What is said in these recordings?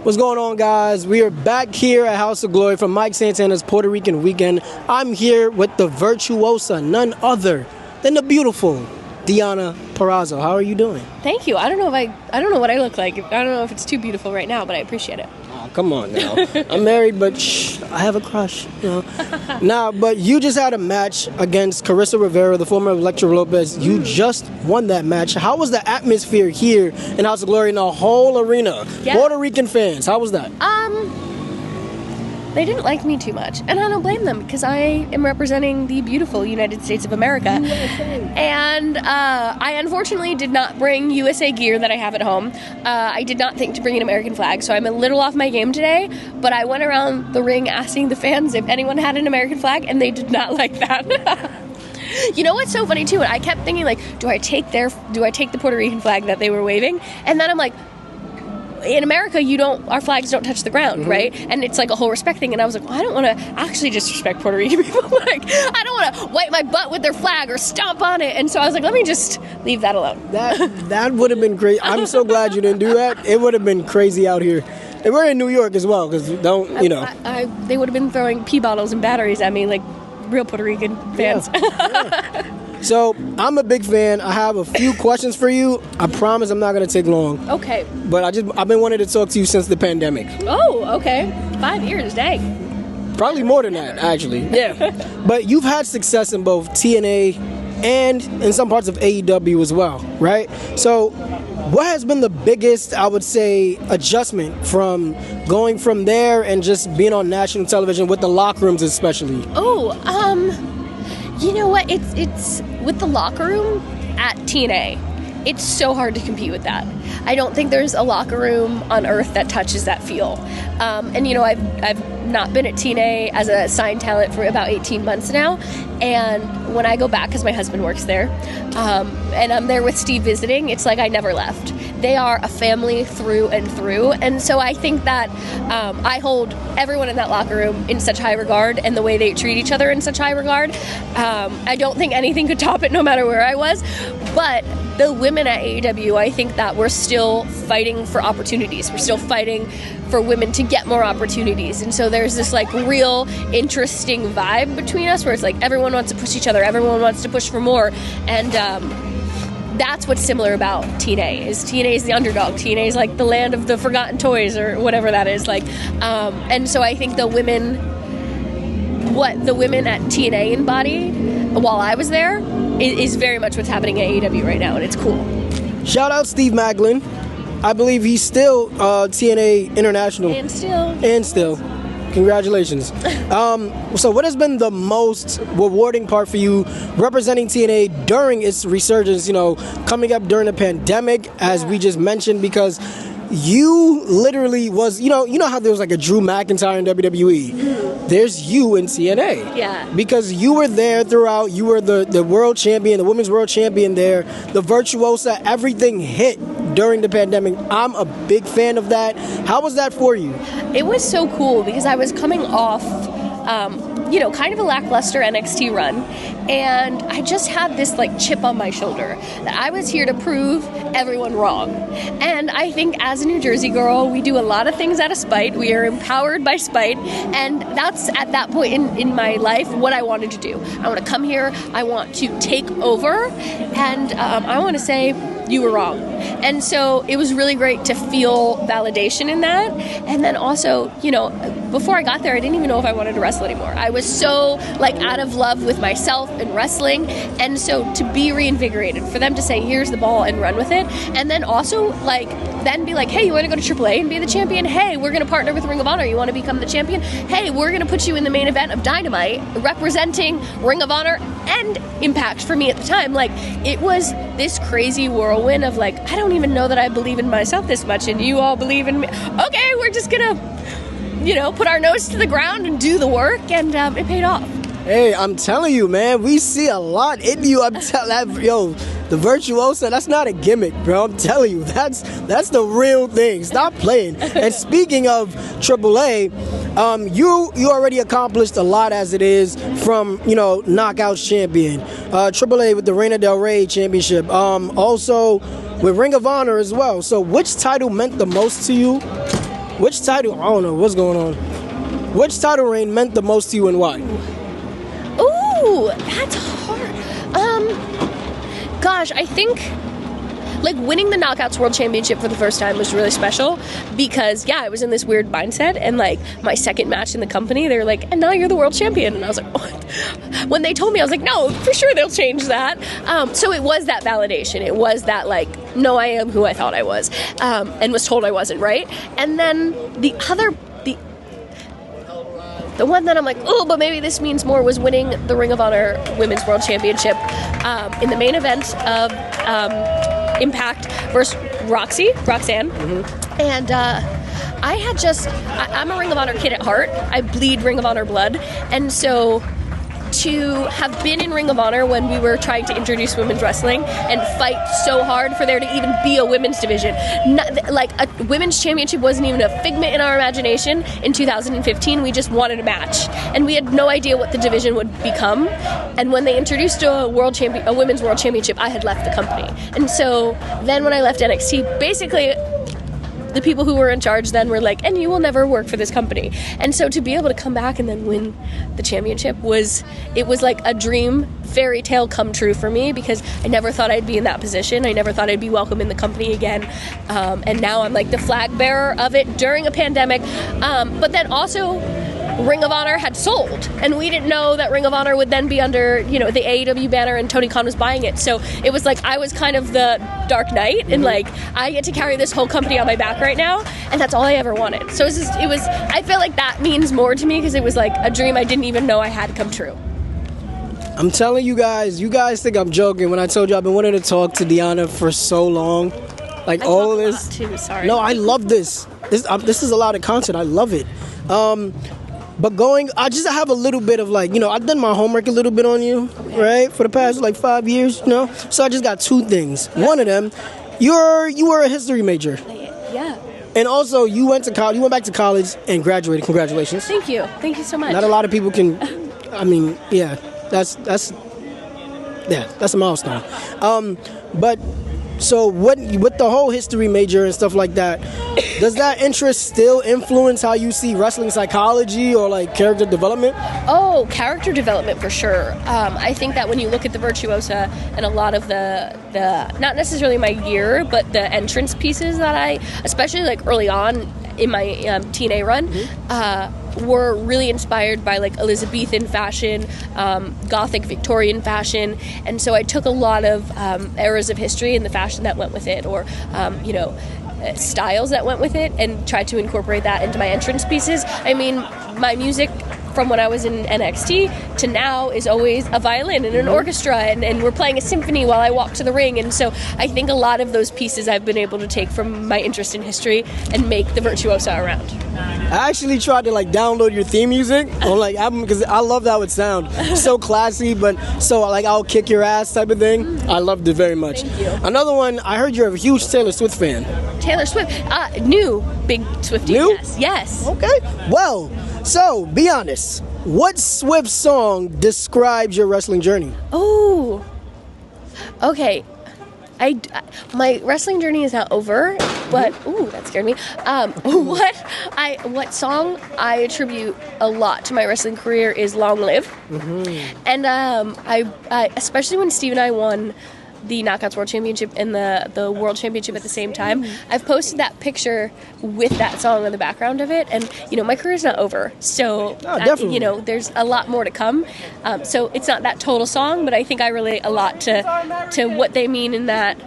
What's going on, guys? We are back here at House of Glory from Mike Santana's Puerto Rican Weekend. I'm here with the virtuosa, none other than the beautiful DEONNA PURRAZZO. How are you doing? Thank you. I don't know what I look like. I don't know if it's too beautiful right now, but I appreciate it. Oh, come on now. I'm married, but I have a crush. You know. Nah, but you just had a match against Carissa Rivera, the former Electra Lopez. You just won that match. How was the atmosphere here in House of Glory in the whole arena? Yeah. Puerto Rican fans, how was that? They didn't like me too much, and I don't blame them because I am representing the beautiful United States of America. USA. And I unfortunately did not bring USA gear that I have at home. I did not think to bring an American flag, so I'm a little off my game today, but I went around the ring asking the fans if anyone had an American flag, and they did not like that. You know what's so funny too? I kept thinking, like, do I take the Puerto Rican flag that they were waving? And then I'm like, in America, our flags don't touch the ground, right? And it's like a whole respect thing. And I was like, well, I don't want to actually disrespect Puerto Rican people. Like, I don't want to wipe my butt with their flag or stomp on it. And so I was like, let me just leave that alone. That would have been crazy. I'm so glad you didn't do that. It would have been crazy out here. And we're in New York as well, because they would have been throwing pee bottles and batteries at me like real Puerto Rican fans. Yeah. So, I'm a big fan. I have a few questions for you. I promise I'm not going to take long. Okay. But I've been wanting to talk to you since the pandemic. Oh, okay. 5 years, dang. Probably more than that, actually. Yeah. But you've had success in both TNA and in some parts of AEW as well, right? So, what has been the biggest, I would say, adjustment from going from there and just being on national television with the locker rooms especially? You know what? It's with the locker room at TNA. It's so hard to compete with that. I don't think there's a locker room on earth that touches that feel. And you know, I've not been at TNA as a signed talent for about 18 months now. And when I go back, because my husband works there, and I'm there with Steve visiting, it's like I never left. They are a family through and through. And so I think that I hold everyone in that locker room in such high regard, and the way they treat each other in such high regard. I don't think anything could top it no matter where I was. But the women at AEW, I think that we're still fighting for opportunities. We're still fighting for women to get more opportunities. And so there's this like real interesting vibe between us where it's like everyone wants to push each other, everyone wants to push for more. And that's what's similar about TNA is the underdog. TNA is like the land of the forgotten toys or whatever that is. Like, and so I think what the women at TNA embodied while I was there is very much what's happening at AEW right now, and it's cool. Shout out Steve Macklin. I believe he's still TNA International. And still. Congratulations. So what has been the most rewarding part for you representing TNA during its resurgence, coming up during the pandemic, as we just mentioned, because you literally was, you know how there was like a Drew McIntyre in WWE? There's you in TNA. Yeah. Because you were there throughout, you were the world champion, the women's world champion there, the virtuosa, everything hit during the pandemic. I'm a big fan of that. How was that for you? It was so cool because I was coming off, kind of a lackluster NXT run, and I just had this like chip on my shoulder that I was here to prove everyone wrong. And I think as a New Jersey girl, we do a lot of things out of spite. We are empowered by spite, and that's at that point in my life what I wanted to do. I want to come here, I want to take over, and I want to say you were wrong. And so it was really great to feel validation in that. And then also, before I got there, I didn't even know if I wanted to wrestle anymore. I was so out of love with myself and wrestling. And so to be reinvigorated, for them to say, here's the ball and run with it. And then also then be like, hey, you want to go to AAA and be the champion? Hey, we're going to partner with Ring of Honor. You want to become the champion? Hey, we're going to put you in the main event of Dynamite, representing Ring of Honor and Impact for me at the time. It was this crazy whirlwind of I don't even know that I believe in myself this much, and you all believe in me. Okay, we're just going to, put our nose to the ground and do the work, and it paid off. Hey, I'm telling you, man, we see a lot in you. I'm telling you, the virtuosa, that's not a gimmick, bro. I'm telling you, that's the real thing. Stop playing. And speaking of AAA, you already accomplished a lot as it is from, Knockouts champion, AAA with the Reina Del Rey championship, also with Ring of Honor as well. So which title meant the most to you? Which title? I don't know what's going on. Which title reign meant the most to you and why? Ooh, that's hard. Gosh, I think like winning the Knockouts World Championship for the first time was really special because I was in this weird mindset, and like my second match in the company, they were like, and now you're the world champion, and I was like, what? When they told me, I was like, no, for sure they'll change that. So it was that validation. It was that like, no, I am who I thought I was, and was told I wasn't, right? And then the one that I'm like, oh, but maybe this means more, was winning the Ring of Honor Women's World Championship in the main event of Impact versus Roxanne. Mm-hmm. And I'm a Ring of Honor kid at heart. I bleed Ring of Honor blood. And so to have been in Ring of Honor when we were trying to introduce women's wrestling and fight so hard for there to even be a women's division. Like a women's championship wasn't even a figment in our imagination in 2015. We just wanted a match. And we had no idea what the division would become. And when they introduced a women's world championship, I had left the company. And so then when I left NXT, basically the people who were in charge then were like, and you will never work for this company. And so to be able to come back and then win the championship was like a dream fairy tale come true for me, because I never thought I'd be in that position. I never thought I'd be welcome in the company again. And now I'm like the flag bearer of it during a pandemic. But then also Ring of Honor had sold, and we didn't know that Ring of Honor would then be under, the AEW banner, and Tony Khan was buying it. So it was like I was kind of the Dark Knight, and like I get to carry this whole company on my back right now, and that's all I ever wanted. So I feel like that means more to me because it was like a dream I didn't even know I had come true. I'm telling you guys think I'm joking when I told you I've been wanting to talk to DEONNA for so long. Like all of this. Too, sorry. No, I love this. This is a lot of content. I love it. But I just have a little bit of like, I've done my homework a little bit on you, right? For the past like 5 years, So I just got two things. One of them, you were a history major. Yeah. And also you went back to college and graduated. Congratulations. Thank you so much. Not a lot of people can, that's a milestone. But so with the whole history major and stuff like that, does that interest still influence how you see wrestling psychology or like character development? Oh, character development for sure. I think that when you look at the Virtuosa and a lot of the not necessarily my gear, but the entrance pieces that I, especially like early on in my TNA run, were really inspired by like Elizabethan fashion, Gothic Victorian fashion, and so I took a lot of eras of history and the fashion that went with it, or styles that went with it, and tried to incorporate that into my entrance pieces. I mean, my music from when I was in NXT to now is always a violin and an orchestra, and we're playing a symphony while I walk to the ring. And so I think a lot of those pieces I've been able to take from my interest in history and make the Virtuosa around. I actually tried to like download your theme music on like album because I love how it sounds. So classy, but so like I'll kick your ass type of thing. I loved it very much. Thank you. Another one, I heard you're a huge Taylor Swift fan. Taylor Swift, new big Swiftie. New? Yes. Okay. Well, so be honest. What Swift song describes your wrestling journey? Oh, okay. My wrestling journey is not over, but that scared me. What song I attribute a lot to my wrestling career is "Long Live," and I especially when Steve and I won the Knockouts World Championship and the World Championship at the same time. I've posted that picture with that song in the background of it, and my career's not over. So there's a lot more to come. So it's not that total song, but I think I relate a lot to what they mean in that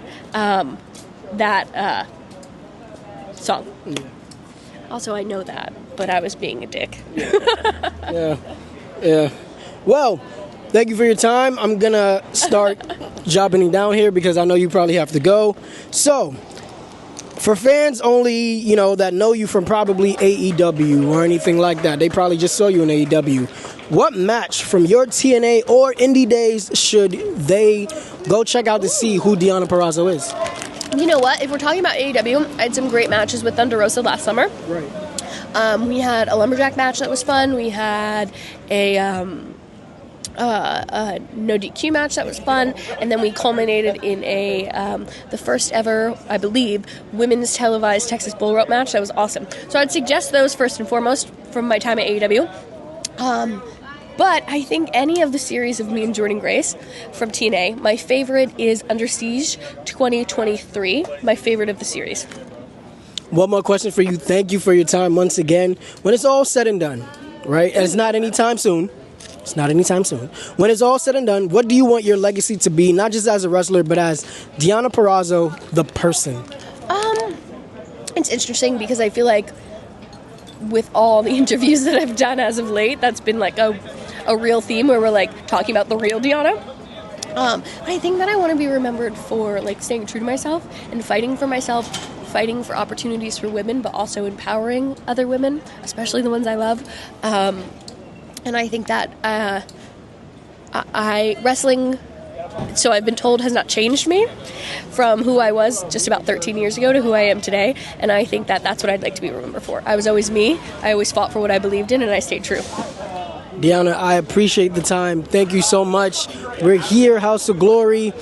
song. Yeah. Also, I know that, but I was being a dick. Yeah. Well, thank you for your time. I'm going to start jobbing down here because I know you probably have to go. So, for fans only, that know you from probably AEW or anything like that, they probably just saw you in AEW. What match from your TNA or indie days should they go check out to see who DEONNA PURRAZZO is? You know what? If we're talking about AEW, I had some great matches with Thunder Rosa last summer. Right. We had a lumberjack match that was fun. We had a no DQ match that was fun, and then we culminated in the first ever, I believe, women's televised Texas Bull Rope match. That was awesome. So I'd suggest those first and foremost from my time at AEW. But I think any of the series of me and Jordan Grace from TNA, my favorite is Under Siege 2023, my favorite of the series. One more question for you. Thank you for your time once again. When it's all said and done, right, and it's not anytime soon, when it's all said and done, what do you want your legacy to be, not just as a wrestler, but as DEONNA Purrazzo, the person? It's interesting because I feel like with all the interviews that I've done as of late, that's been like a real theme where we're like talking about the real DEONNA. I think that I want to be remembered for like staying true to myself and fighting for myself, fighting for opportunities for women, but also empowering other women, especially the ones I love. And I think that wrestling, so I've been told, has not changed me from who I was just about 13 years ago to who I am today. And I think that that's what I'd like to be remembered for. I was always me. I always fought for what I believed in, and I stayed true. DEONNA, I appreciate the time. Thank you so much. We're here, House of Glory.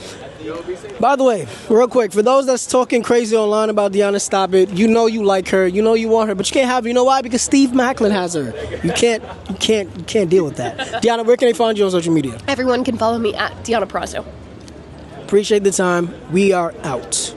By the way, real quick, for those that's talking crazy online about DEONNA, stop it. You know you like her, you know you want her, but you can't have her. You know why? Because Steve Macklin has her. You can't deal with that. DEONNA, where can they find you on social media? Everyone can follow me at DEONNA Purrazzo. Appreciate the time. We are out.